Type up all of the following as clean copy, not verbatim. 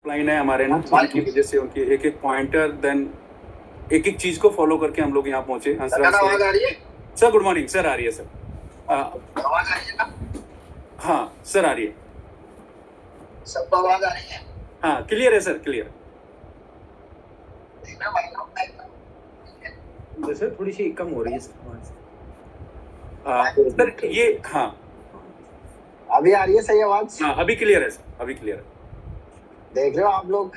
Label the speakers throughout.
Speaker 1: Line है हमारे ना, जिनकी वजह से उनकी एक एक पॉइंटर देन एक एक चीज को फॉलो करके हम लोग यहाँ पहुंचे।
Speaker 2: आवाज आ रही है
Speaker 1: सर? गुड मॉर्निंग सर, आ रही है सर।
Speaker 2: आवाज आ रही है ना?
Speaker 1: हाँ सर, आ रही है।
Speaker 2: सबको आवाज आ रही है?
Speaker 1: हाँ क्लियर है सर, क्लियर।
Speaker 3: सर थोड़ी सी कम हो रही है सर।
Speaker 1: सर ये हाँ
Speaker 2: अभी आ रही है सही आवाज?
Speaker 1: हाँ अभी क्लियर है सर, अभी क्लियर है।
Speaker 2: देख रहे हो आप लोग?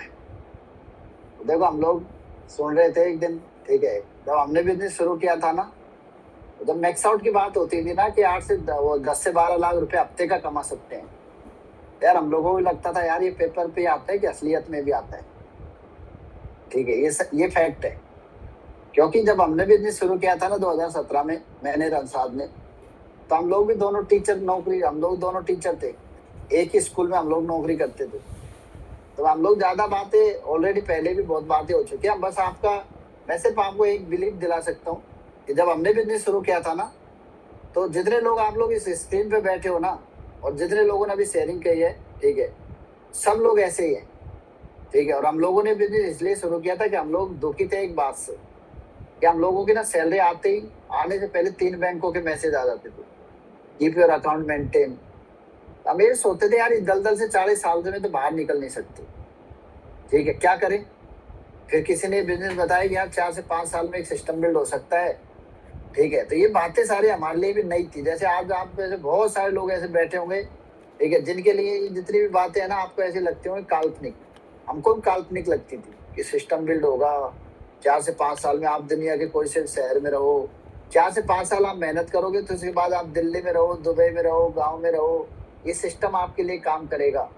Speaker 2: देखो हम लोग सुन रहे थे एक दिन, ठीक है, जब हमने बिजनेस शुरू किया था ना, जब मैक्स आउट की बात होती थी ना कि 10 से 12 लाख रुपए हफ्ते का कमा सकते हैं, यार हम लोगों को लगता था यार ये पेपर पे आता है कि असलियत में भी आता है। ठीक है, ये फैक्ट है। क्योंकि जब हमने बिजनेस शुरू किया था ना 2017 में, मैंने रंसाद ने, तो हम लोग भी दोनों दोनों टीचर थे, एक ही स्कूल में हम लोग नौकरी करते थे। तो हम लोग ज्यादा बातें ऑलरेडी पहले भी बहुत बातें हो चुकी है। मैं सिर्फ आपको एक बिलीव दिला सकता हूँ कि जब हमने बिजनेस शुरू किया था ना, तो जितने लोग आप लोग इस स्क्रीन पे बैठे हो ना, और जितने लोगों ने अभी शेयरिंग की है, ठीक है, सब लोग ऐसे ही है। ठीक है, और हम लोगों ने बिजनेस इसलिए शुरू किया था कि हम लोग दुखी थे एक बात से, कि हम लोगों की ना सैलरी आने से पहले 3 बैंकों के मैसेज आ जाते थे, कीप योर अकाउंट मेंटेन। हम ये सोचते थे यार इस दलदल से 40 साल से में तो बाहर निकल नहीं सकते। ठीक है, क्या करें? फिर किसी ने बिजनेस बताया कि यार 4 से 5 साल में एक सिस्टम बिल्ड हो सकता है। ठीक है, तो ये बातें सारी हमारे लिए भी नई थी। जैसे आज आप जैसे बहुत सारे लोग ऐसे बैठे होंगे, ठीक है, जिनके लिए ये जितनी भी बातें हैं ना आपको ऐसी लगती होंगी काल्पनिक। हमको भी काल्पनिक लगती थी कि सिस्टम बिल्ड होगा, 4 से 5 साल में आप दुनिया के कोई से शहर में रहो, 4 से 5 साल आप मेहनत करोगे तो उसके बाद आप दिल्ली में रहो, दुबई में रहो, गाँव में रहो, ये सिस्टम आपके लिए काम करेगा।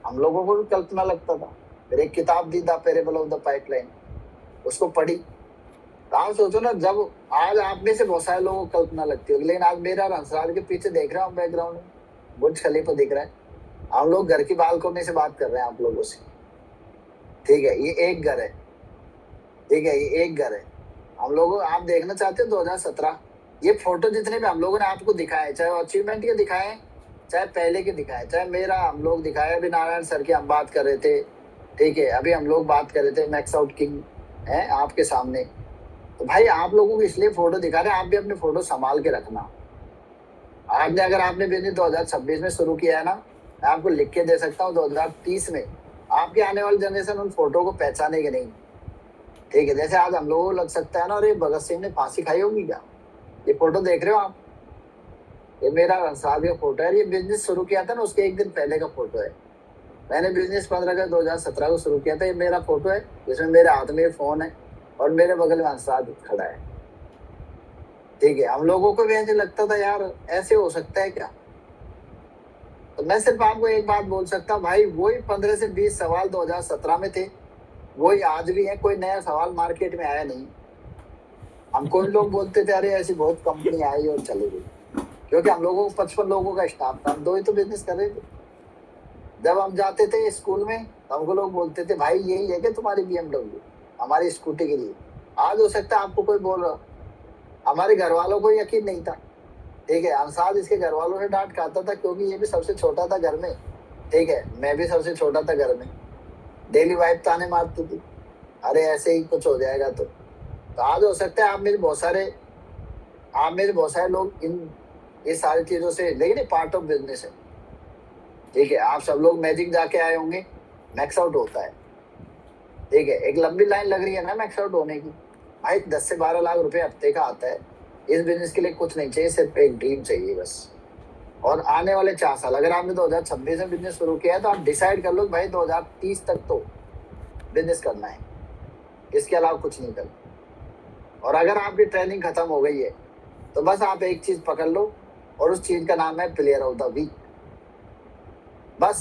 Speaker 2: हम लोगों को भी कल्पना लगता था। फिर एक किताब दी the parable of the pipeline, उसको पढ़ी। तो आप सोचो ना, जब आज आप में से बहुत सारे लोगों को कल्पना लगती होगी, लेकिन आज मेरा हंसराज के पीछे देख रहा हूँ बैकग्राउंड में बुर्ज खलीफा दिख रहा है। हम लोग घर की बालकोनी से बात कर रहे हैं आप लोगों से। ठीक है, ये एक घर है। ठीक है, ये एक घर है। हम लोग आप देखना चाहते हो 2017, ये फोटो जितने भी हम लोगों ने आपको दिखाए, चाहे अचीवमेंट के दिखाए, चाहे पहले के दिखाए, चाहे मेरा हम लोग दिखाया, अभी नारायण सर की हम बात कर रहे थे। ठीक है, अभी हम लोग बात कर रहे थे मैक्स आउट किंग है आपके सामने। तो भाई आप लोगों को इसलिए फोटो दिखा रहे हैं, आप भी अपने फोटो संभाल के रखना। आज अगर आपने बिजनेस 2026 में शुरू किया है ना, मैं आपको लिख के दे सकता हूँ 2030 में आपके आने वाली जनरेशन उन फोटो को पहचानेगी नहीं। ठीक है, जैसे आज हम लोगों को लग सकता है ना, अरे भगत सिंह ने फांसी खाई होगी क्या? ये फोटो देख रहे हो आप, ये मेरा साहब का फोटो है। ये बिजनेस शुरू किया था ना उसके एक दिन पहले का फोटो है। मैंने बिजनेस 15 अगस्त 2017 को शुरू किया था। ये मेरा फोटो है, जिसमें मेरे हाथ में फोन है और मेरे बगल में अंसाद खड़ा है। ठीक है, हम लोगों को भी ऐसे लगता था यार ऐसे हो सकता है क्या? तो मैं सिर्फ आपको एक बात बोल सकता हूँ भाई, वही 15 से 20 सवाल 2017 में थे, वही आज भी है। कोई नया सवाल मार्केट में आया नहीं। हमको लोग बोलते थे अरे ऐसी बहुत कंपनी आई और चली गई, क्योंकि हम लोगों को 55 लोगों का स्टाफ था, हम 2 ही तो बिजनेस कर रहे थे। जब हम जाते थे स्कूल में तो हमको लोग बोलते थे भाई यही है कि तुम्हारी BMW, हमारी स्कूटी के लिए। आज हो सकता है आपको कोई बोल रहा, हमारे घर वालों को यकीन नहीं था। ठीक है, अंसाज इसके घर वालों से डांट खाता था, क्योंकि ये भी सबसे छोटा था घर में। ठीक है, मैं भी सबसे छोटा था घर में। डेली वाइफ ताने मारती थी, अरे ऐसे ही कुछ हो जाएगा। तो आज हो सकता है आप मेरे बहुत सारे लोग ये सारी चीजों से, लेकिन ये पार्ट ऑफ बिजनेस है। ठीक है, आप सब लोग मैजिक जाके आए होंगे, मैक्स आउट होता है। ठीक है, एक लंबी लाइन लग रही है ना मैक्स आउट होने की। भाई 10 से 12 लाख रुपए हफ्ते का आता है। इस बिजनेस के लिए कुछ नहीं चाहिए, सिर्फ एक ड्रीम चाहिए बस। और आने वाले 4 साल, अगर आपने 2026 में बिजनेस शुरू किया है तो आप डिसाइड कर लो भाई 2030 तक तो बिजनेस करना है, इसके अलावा कुछ नहीं करना। और अगर आपकी ट्रेनिंग खत्म हो गई है तो बस आप एक चीज पकड़ लो, और उस चीज का नाम है प्लेयर ऑफ द वीक। बस,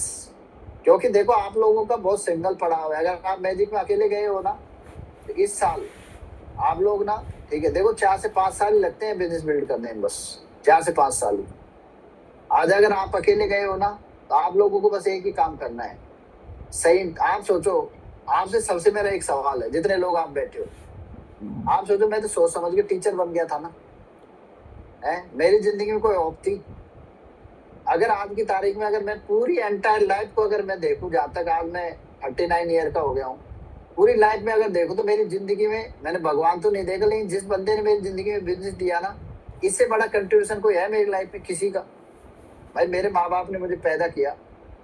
Speaker 2: क्योंकि देखो आप लोगों का बहुत सिग्नल पड़ा हुआ है। अगर आप मैजिक में अकेले गए हो ना, तो इस साल आप लोग ना, ठीक है, देखो 4 से 5 साल लगते हैं बिजनेस बिल्ड करने में, बस 4 से 5 साल। आज अगर आप अकेले गए हो ना, तो आप लोगों को बस एक ही काम करना है। सही, आप सोचो, आपसे सबसे मेरा एक सवाल है, जितने लोग आप बैठे हो, आप सोचो मैं तो सोच समझ के टीचर बन गया था ना, है मेरी जिंदगी में कोई होप थी? अगर आज की तारीख में अगर मैं पूरी एंटायर लाइफ को अगर मैं देखूं, जहाँ तक आज मैं 39 ईयर का हो गया हूँ। पूरी लाइफ में अगर देखो तो मेरी जिंदगी में मैंने भगवान तो नहीं देखा, लेकिन जिस बंदे ने मेरी जिंदगी में बिजनेस दिया ना, इससे बड़ा कंट्रीब्यूशन कोई है मेरी लाइफ में किसी का? भाई मेरे माँ बाप ने मुझे पैदा किया,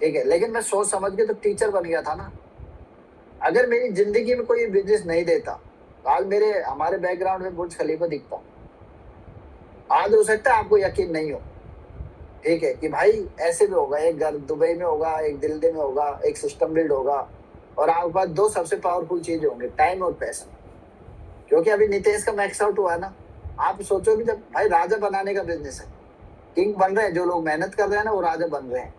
Speaker 2: ठीक है, लेकिन मैं सोच समझ के तो टीचर बन गया था ना। अगर मेरी जिंदगी में कोई बिजनेस नहीं देता तो आज हमारे बैकग्राउंड में बुर्ज खलीफा दिखता। आज हो सकता है आपको यकीन नहीं हो, ठीक है, कि भाई ऐसे भी होगा, एक घर दुबई में होगा, एक दिल्ली में होगा, एक सिस्टम बिल्ड होगा, और आपके पास दो सबसे पावरफुल चीजें होंगे, टाइम और पैसा। क्योंकि अभी नितेश का मैक्स आउट हुआ है ना, आप सोचो कि जब भाई राजा बनाने का बिजनेस है, किंग बन रहे हैं, जो लोग मेहनत कर रहे हैं ना वो राजा बन रहे हैं,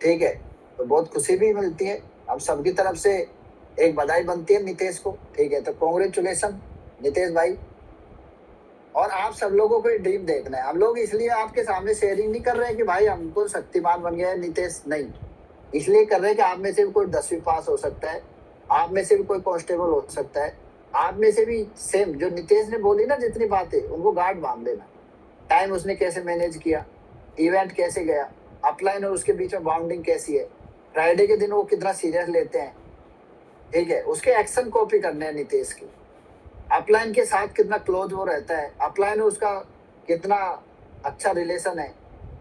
Speaker 2: ठीक है, तो बहुत खुशी भी मिलती है। हम सबकी तरफ से एक बधाई बनती है नितेश को, ठीक है, तो कॉन्ग्रेचुलेशन नितेश भाई। और आप सब लोगों को ड्रीम देखना है। हम लोग इसलिए आपके सामने शेयरिंग नहीं कर रहे हैं कि भाई हमको शक्तिमान बन गया है नितेश, नहीं, इसलिए कर रहे हैं कि आप में से भी कोई 10वीं पास हो सकता है, आप में से भी कोई कांस्टेबल हो सकता है, आप में से भी सेम जो नितेश ने बोली ना जितनी बातें, उनको गार्ड बांध देना। टाइम उसने कैसे मैनेज किया, इवेंट कैसे गया, अपलाइन और उसके बीच में बाउंडिंग कैसी है, फ्राइडे के दिन वो कितना सीरियस लेते हैं, ठीक है, उसके एक्शन कॉपी करने हैं नितेश की। अपलाइन के साथ कितना क्लोज वो रहता है, अपलाइन उसका कितना अच्छा रिलेशन है,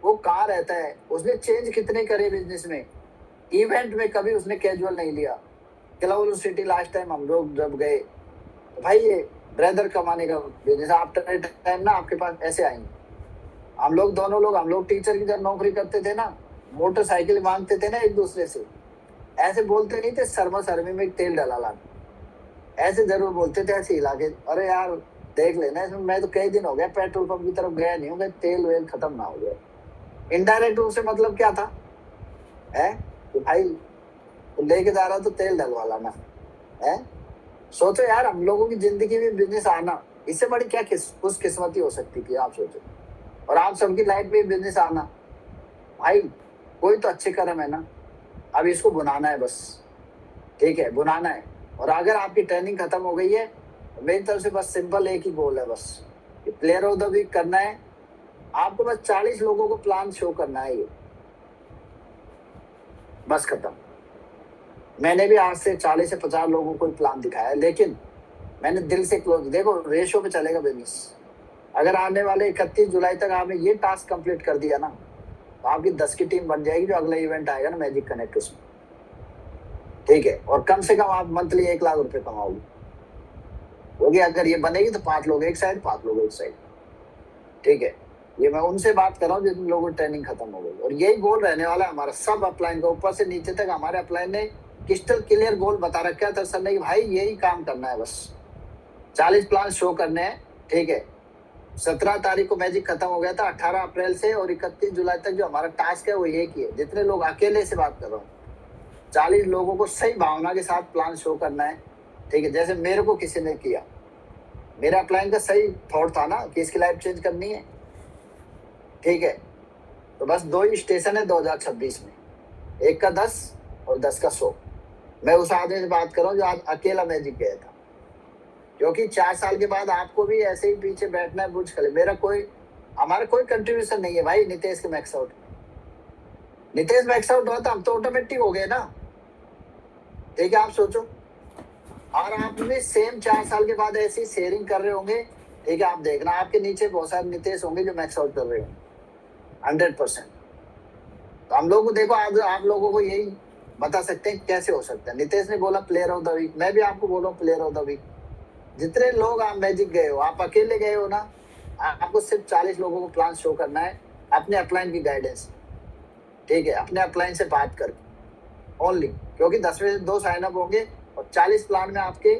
Speaker 2: वो कहाँ रहता है, उसने चेंज कितने करे बिजनेस में, इवेंट में कभी उसने कैजुअल नहीं लिया। क्लाउड सिटी लास्ट टाइम हम लोग जब गए तो भाई ये ब्रदर कमाने का बिजनेस, आफ्टर टाइम ना आपके पास ऐसे आएंगे। हम लोग टीचर की जब नौकरी करते थे ना, मोटरसाइकिल मांगते थे ना एक दूसरे से, ऐसे बोलते नहीं थे शर्मा शर्मी में तेल डला ला, ऐसे जरूर बोलते थे, ऐसे हिला के, अरे यार देख लेना इसमें, मैं तो कई दिन हो गया पेट्रोल पंप की तरफ गया नहीं हूँ, तेल वेल खत्म ना हो जाए। इनडायरेक्ट रूप से मतलब क्या था है कि भाई तो लेके जा रहा तो तेल डलवा लाना है। सोचो यार, हम लोगों की जिंदगी में बिजनेस आना, इससे बड़ी क्या खुशकिस्मती हो सकती थी, आप सोचो। और आप सबकी लाइफ में बिजनेस आना, भाई कोई तो अच्छे कर्म है ना। अब इसको बुनाना है बस, ठीक है, बुनाना है। और अगर आपकी ट्रेनिंग खत्म हो गई है तो मेरी तरफ से बस सिंपल एक ही गोल है, बस प्लेयर ऑफ द वीक करना है आपको। बस 40 लोगों को प्लान शो करना है, ये बस खत्म। मैंने भी आज से 40 से 50 लोगों को प्लान दिखाया है, लेकिन मैंने दिल से क्लोज, देखो रेशो पे चलेगा बिजनेस। अगर आने वाले 31 जुलाई तक आपने ये टास्क कंप्लीट कर दिया ना, तो आपकी 10 की टीम बन जाएगी, जो अगला इवेंट आएगा ना मैजिक कनेक्ट उसमें, ठीक है। और कम से कम आप मंथली 1 लाख रुपए कमाओगे, होगी अगर ये बनेगी तो 5 लोग एक साइड, 5 लोग एक साइड, ठीक है। ये मैं उनसे बात कर रहा हूँ जिन लोगों की ट्रेनिंग खत्म हो गई, और यही गोल रहने वाला है हमारा सब अपलाइन का, ऊपर से नीचे तक। हमारे अपलाइन ने क्रिस्टल क्लियर गोल बता रखा है सर ने कि भाई यही काम करना है, बस 40 प्लान शो करने हैं, ठीक है। 17 तारीख को मैजिक खत्म हो गया था, 18 अप्रैल से और 31 जुलाई तक जो हमारा टास्क है वो एक ही है। जितने लोग, अकेले से बात कर रहा हूँ, 40 लोगों को सही भावना के साथ प्लान शो करना है, ठीक है। जैसे मेरे को किसी ने किया, मेरा अपलाइन का सही थॉट था ना कि इसकी लाइफ चेंज करनी है, ठीक है। तो बस 2 ही स्टेशन है 2026 में, एक का 10 और 10 का 100। मैं उस आदमी से बात कर रहा हूँ जो आज अकेला मैजिक गया था, क्योंकि 4 साल के बाद आपको भी ऐसे ही पीछे बैठना है बुर्ज खलीफा। हमारा कोई कंट्रीब्यूशन नहीं है भाई नितेश के max out. Nitesh max out हुआ तो हम तो ऑटोमेटिक हो गए ना, ठीक है। आप सोचो, और आप भी सेम 4 साल के बाद ऐसी शेयरिंग कर रहे होंगे, ठीक है। आप देखना आपके नीचे बहुत सारे नितेश होंगे जो मैक्स आउट कर रहे होंगे 100%। तो हम लोग को देखो, आप लोगों को यही बता सकते हैं कैसे हो सकता है। नितेश ने बोला प्लेयर ऑफ द वीक, मैं भी आपको बोल रहा हूँ प्लेयर ऑफ द वीक। जितने लोग आप मैजिक गए हो, आप अकेले गए हो ना, आपको सिर्फ 40 लोगों को प्लान शो करना है अपने अपलाइन की गाइडेंस, ठीक है, अपने अपलाइन से बात करके ओनली। क्योंकि 10 में से 2 साइन अप होंगे और 40 प्लान में आपके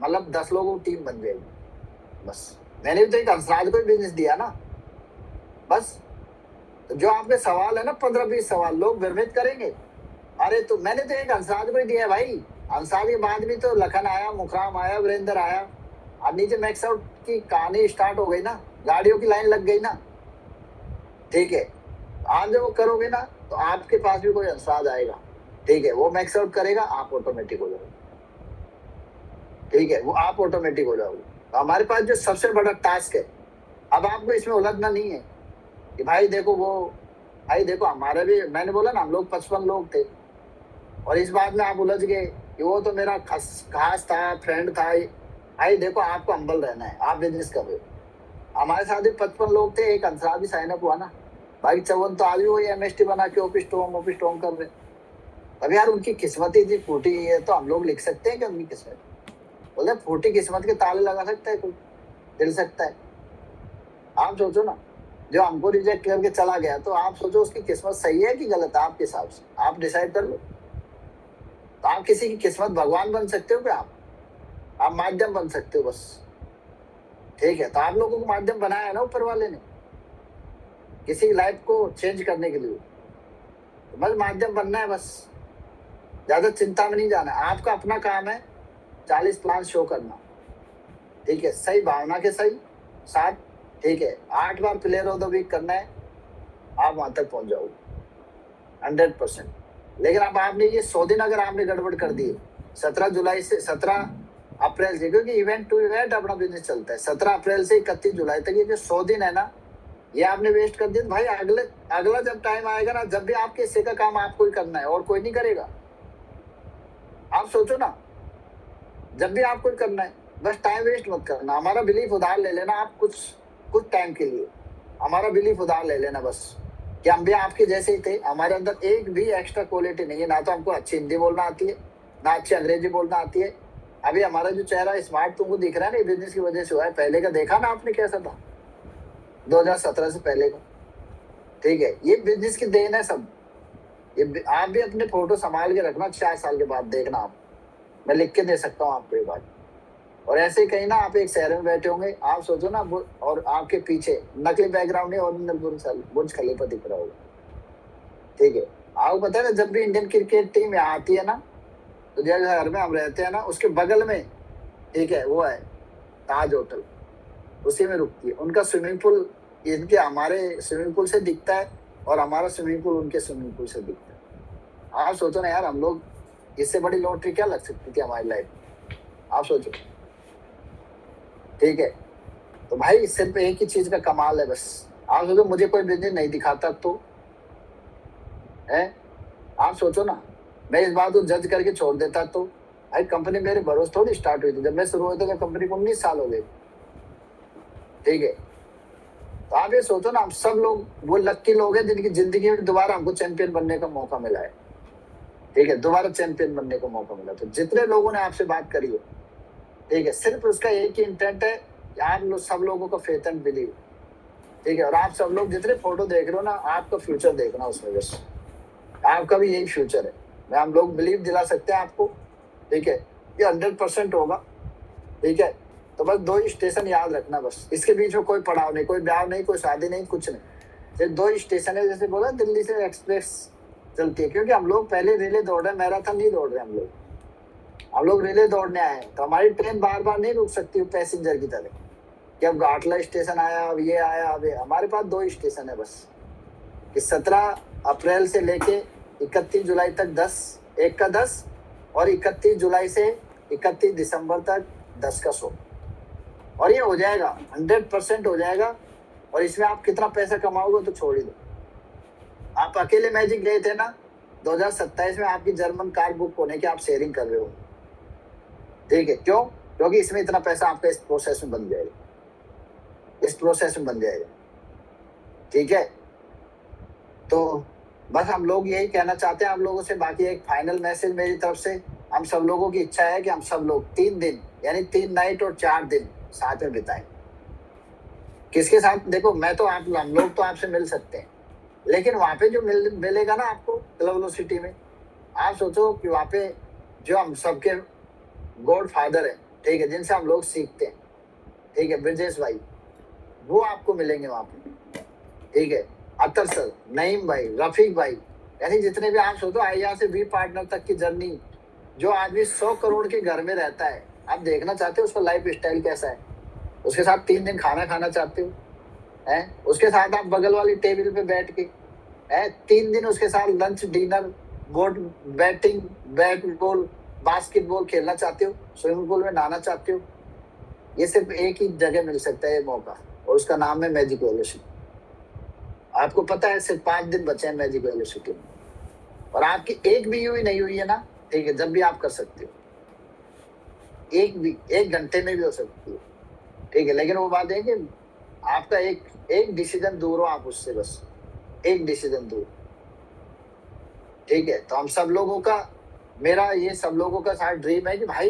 Speaker 2: मतलब 10 लोगों की टीम बन जाएगी। बस मैंने भी तो एक हंसराज को बिजनेस दिया ना, बस। तो जो आपके सवाल है ना 15-20 सवाल लोग भ्रमित करेंगे, अरे तो मैंने तो एक हंसराज को ही दिया है भाई। हंसराज के बाद भी तो लखन आया, मुखराम आया, वीरेंद्र आया, अब नीचे मैक्स आउट की कहानी स्टार्ट हो गई ना, गाड़ियों की लाइन लग गई ना, ठीक है। आप जब वो करोगे ना तो आपके पास भी कोई हंसराज आएगा, ठीक है, वो मैक्स आउट करेगा, आप ऑटोमेटिक हो जाओगे, ठीक है, वो आप ऑटोमेटिक हो जाओगे। तो हमारे पास जो सबसे बड़ा टास्क है, अब आपको इसमें उलझना नहीं है कि भाई देखो वो, भाई देखो हमारे भी, मैंने बोला ना हम लोग 55 लोग थे, और इस बात में आप उलझ गए कि वो तो मेरा खास था, फ्रेंड था। भाई देखो, आपको हम्बल रहना है, आप बिजनेस कर रहे हो। हमारे साथ भी 55 लोग थे, एक अंसरार भी साइन अप हुआ ना भाई। चवन तो आज भी वही MST बना के ऑफिस टोम कर रहे। अब यार उनकी किस्मत ही थी फूटी है, तो हम लोग लिख सकते हैं कि उनकी किस्मत बोले फूटी किस्मत के ताले लगा सकता है कोई, दिल सकता है। आप सोचो ना, जो हमको रिजेक्ट करके चला गया, तो आप सोचो उसकी किस्मत सही है कि गलत है आपके हिसाब से, आप डिसाइड कर लो। तो आप किसी की किस्मत भगवान बन सकते हो क्या? आप माध्यम बन सकते हो बस, ठीक है। तो आप लोगों को माध्यम बनाया है ना ऊपर वाले ने, किसी लाइफ को चेंज करने के लिए। तो बस माध्यम बनना है, बस ज्यादा चिंता में नहीं जाना। आपका अपना काम है 40 प्लान शो करना, ठीक है, सही भावना के सही साथ, ठीक है। 8 बार प्लेयर ऑफ द वीक करना है, आप वहां तक पहुंच जाओगे 100%। लेकिन अब आपने ये 100 दिन अगर आपने गड़बड़ कर दिए 17 जुलाई से 17 अप्रैल से, क्योंकि इवेंट टू इवेंट अपना बिजनेस चलता है, 17 अप्रैल से 31 जुलाई तक ये जो 100 दिन है ना, ये आपने वेस्ट कर दिया। तो भाई अगला जब टाइम आएगा ना, जब भी आपके हिस्से का काम आपको ही करना है और कोई नहीं करेगा। आप सोचो ना, जब भी आपको ही करना है, बस टाइम वेस्ट मत करना। हमारा बिलीफ उधार ले लेना आप, कुछ टाइम के लिए हमारा बिलीफ उधार ले लेना बस, कि हम भी आपके जैसे ही थे। हमारे अंदर एक भी एक्स्ट्रा क्वालिटी नहीं है, ना तो हमको अच्छी हिंदी बोलना आती है, ना अच्छी अंग्रेजी बोलना आती है। अभी हमारा जो चेहरा स्मार्ट तुमको दिख रहा है ना, बिजनेस की वजह से हुआ है। पहले का देखा ना आपने कैसा था 2017 से पहले का, ठीक है। ये बिजनेस की देन है सब। ये आप भी अपने फोटो संभाल के रखना, 4 साल के बाद देखना आप, मैं लिख के दे सकता हूँ आपको ये बात। और ऐसे ही कहीं ना आप एक शहर में बैठे होंगे, आप सोचो ना, और आपके पीछे नकली बैकग्राउंड है, ओरिजिनल बुर्ज खलीफा दिख रहा होगा, ठीक है। आपको पता है ना, जब भी इंडियन क्रिकेट टीम यहाँ आती है ना, तो जिस घर में हम रहते हैं ना, उसके बगल में, ठीक है, वो है ताज होटल, उसी में रुकती है। उनका स्विमिंग पूल इनके हमारे स्विमिंग पूल से दिखता है, और हमारा स्विमिंग पूल उनके स्विमिंग पूल से दिखता है। आप सोचो ना यार, हम लोग, इससे बड़ी लॉटरी क्या लग सकती थी हमारी लाइफ, आप सोचो, ठीक है। तो भाई सिर्फ एक ही चीज का कमाल है बस। आप सोचो, मुझे कोई बिजनेस नहीं दिखाता तो है, आप सोचो ना, मैं इस बात को जज करके छोड़ देता तो। भाई कंपनी मेरे भरोसे थोड़ी स्टार्ट हुई थी, जब मैं शुरू हुआ था तो कंपनी को 19 साल हो गए, ठीक है। तो आप ये सोचो ना, हम सब लोग वो लक्की लोग हैं जिनकी जिंदगी में दोबारा हमको चैंपियन बनने का मौका मिला है, ठीक है, दोबारा चैंपियन बनने का मौका मिला। तो जितने लोगों ने आपसे बात करी है, ठीक है, सिर्फ उसका एक ही इंटेंट है कि आप सब लोगों का फेथ एंड बिलीव, ठीक है। और आप सब लोग जितने फोटो देख रहे हो ना, आपका फ्यूचर देखना उसमें बस, आपका भी यही फ्यूचर है। मैं हम लोग बिलीव दिला सकते हैं आपको, ठीक है, ये 100% होगा, ठीक है। तो बस 2 ही स्टेशन याद रखना बस, इसके बीच में कोई पड़ाव नहीं, कोई ब्याह नहीं, कोई शादी नहीं, कुछ नहीं, सिर्फ 2 ही स्टेशन है। जैसे बोला, दिल्ली से एक्सप्रेस चलती है, क्योंकि हम लोग पहले रिले दौड़ रहे हैं, मैराथन नहीं दौड़ रहे हम लोग रिले दौड़ने आए हैं। तो हमारी ट्रेन बार बार नहीं रुक सकती पैसेंजर की तरह, कि अब घाटला स्टेशन आया, अब ये आया, अब हमारे पास 2 ही स्टेशन है बस, कि 17 अप्रैल से लेके 31 जुलाई तक 1 का 10, और 31 जुलाई से 31 दिसंबर तक 10 का 100। और ये हो जाएगा, 100% हो जाएगा। और इसमें आप कितना पैसा कमाओगे तो छोड़ ही दो। आप अकेले मैजिक गए थे ना 2027 में, आपकी जर्मन कार बुक होने की आप शेयरिंग कर रहे हो, ठीक है। क्यों? क्योंकि इसमें इतना पैसा आपका इस प्रोसेस में बन जाएगा, इस प्रोसेस में बन जाएगा, ठीक है। तो बस हम लोग यही कहना चाहते हैं आप लोगों से। बाकी एक फाइनल मैसेज मेरी तरफ से, हम सब लोगों की इच्छा है कि हम सब लोग 3 दिन यानी 3 नाइट और 4 दिन साथ में बिताएं। किसके साथ? देखो, मैं तो हम लोग तो आपसे मिल सकते हैं, लेकिन वहां पे जो मिलेगा ना आपको क्लब वेलोसिटी में, आप सोचो कि वहां पे जो हम सबके गॉड फादर है, ठीक है, जिनसे हम लोग सीखते हैं, ठीक है, ब्रजेश भाई, वो आपको मिलेंगे वहां पे, ठीक है। अतर सर, नईम भाई, रफीक भाई, यानी जितने भी आप सोचो आईआर से बी पार्टनर तक की जर्नी। जो आदमी 100 करोड़ के घर में रहता है, आप देखना चाहते हो उसका लाइफ स्टाइल कैसा है, उसके साथ 3 दिन खाना खाना चाहते हो, है उसके साथ आप बगल वाली टेबल पे बैठ के, है 3 दिन उसके साथ lunch dinner, board batting, bat ball, basketball खेलना चाहते हो, स्विमिंग पूल में नहाना चाहते हो। ये सिर्फ एक ही जगह मिल सकता है ये मौका, और उसका नाम है मैजिक वेलोसिटी। आपको पता है सिर्फ 5 दिन बचे हैं मैजिक वेलोसिटी में, और आपकी एक भी यूवी नहीं हुई है ना, ठीक है, जब भी आप कर सकते हो, एक घंटे में भी हो सकती है, ठीक है। लेकिन वो बात है कि आपका एक डिसीजन दूर हो आप उससे, बस एक डिसीजन दूर, ठीक है। तो हम सब लोगों का, मेरा ये सब लोगों का साथ ड्रीम है कि भाई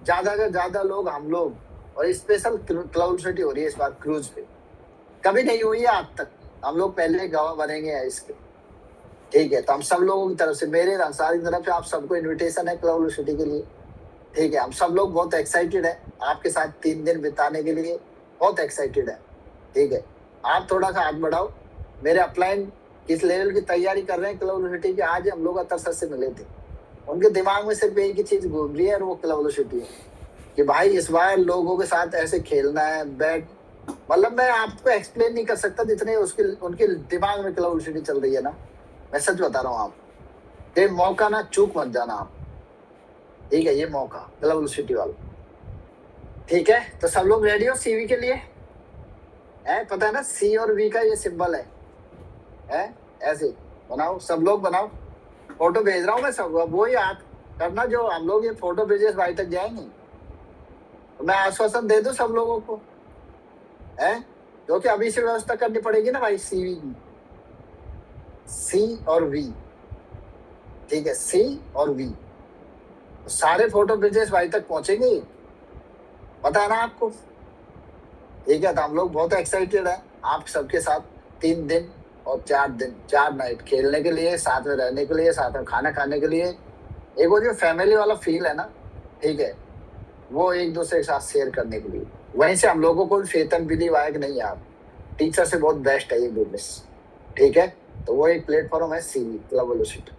Speaker 2: ज्यादा से ज्यादा लोग, हम लोग, और स्पेशल क्लाउड सिटी हो रही है इस बार क्रूज पे, कभी नहीं हुई है आज तक, हम लोग पहले गवाह बनेंगे इसके, ठीक है। तो हम सब लोगों की तरफ से, मेरे अंसारी की तरफ से आप सबको इनविटेशन है क्लाउड सिटी के लिए, ठीक है। हम सब लोग बहुत एक्साइटेड है आपके साथ 3 दिन बिताने के लिए, बहुत एक्साइटेड है, ठीक है। आप थोड़ा सा हाथ बढ़ाओ, मेरे अपलाइन किस लेवल की तैयारी कर रहे हैं क्लाउड सिटी की। आज हम लोग अतर से मिले थे, उनके दिमाग में सिर्फ एक ही चीज घूम रही है और वो क्लाउड सिटी है, कि भाई इस बार लोगों के साथ ऐसे खेलना है, बैट, मतलब मैं आपको एक्सप्लेन नहीं कर सकता जितने उसके उनके दिमाग में क्लाउड सिटी चल रही है ना। मैं सच बता रहा हूँ आप, ये मौका ना चूक मत जाना आप, ठीक है, ये मौका क्लाउड सिटी वाला, ठीक है। तो सब लोग रेडी हो सीवी के लिए? है पता है ना, सी और वी का ये सिंबल है ऐसे बनाओ, सब लोग बनाओ, फोटो भेज रहा हूँ मैं सब, वो याद करना जो हम लोग ये फोटो भेजे भाई तक जाएंगे, तो मैं आश्वासन दे दूं सब लोगों को, है, क्योंकि अभी से व्यवस्था करनी पड़ेगी ना भाई सीवी की, सी और वी, ठीक है, सी और वी, सारे फोटो भेजेस भाई तक पहुंचेंगे, पता है ना आपको, ठीक है। तो हम लोग बहुत एक्साइटेड है आप सबके साथ 3 दिन और 4 दिन 4 नाइट खेलने के लिए, साथ में रहने के लिए, साथ में खाना खाने के लिए, एक वो जो फैमिली वाला फील है ना, ठीक है, वो एक दूसरे के साथ शेयर करने के लिए। वहीं से हम लोगों को फेतन बिलीव आया कि नहीं यार, टीचर से बहुत बेस्ट है ये बिजनेस, ठीक है। तो वो एक प्लेटफॉर्म है सीवी क्लब वेलोसिटी।